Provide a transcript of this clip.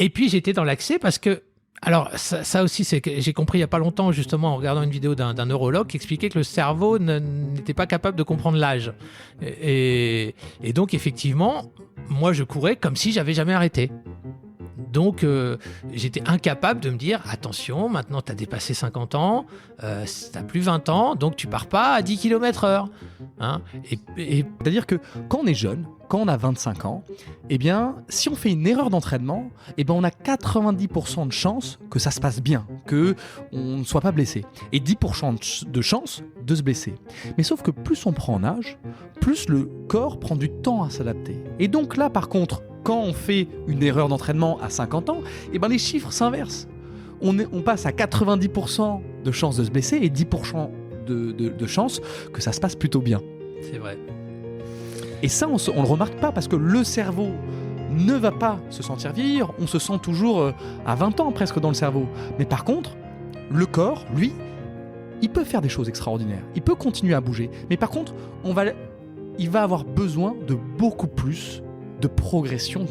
Et puis j'étais dans l'accès parce que, alors ça aussi, c'est que j'ai compris il n'y a pas longtemps, justement, en regardant une vidéo d'un neurologue qui expliquait que le cerveau n'était pas capable de comprendre l'âge. Et donc, effectivement, moi, je courais comme si j'avais jamais arrêté. Donc, j'étais incapable de me dire, attention, maintenant, tu as dépassé 50 ans, tu n'as plus 20 ans, donc tu pars pas à 10 km/h. Hein, C'est-à-dire que quand on est jeune, quand on a 25 ans, eh bien, si on fait une erreur d'entraînement, eh ben, on a 90% de chances que ça se passe bien, qu'on ne soit pas blessé. Et 10% de chances de se blesser. Mais sauf que plus on prend en âge, plus le corps prend du temps à s'adapter. Et donc là, par contre, quand on fait une erreur d'entraînement à 50 ans, eh ben, les chiffres s'inversent. On passe à 90% de chances de se blesser et 10% de chances que ça se passe plutôt bien. C'est vrai. Et ça, on ne le remarque pas parce que le cerveau ne va pas se sentir vieillir. On se sent toujours à 20 ans presque dans le cerveau. Mais par contre, le corps, lui, il peut faire des choses extraordinaires. Il peut continuer à bouger. Mais par contre, il va avoir besoin de beaucoup plus de progression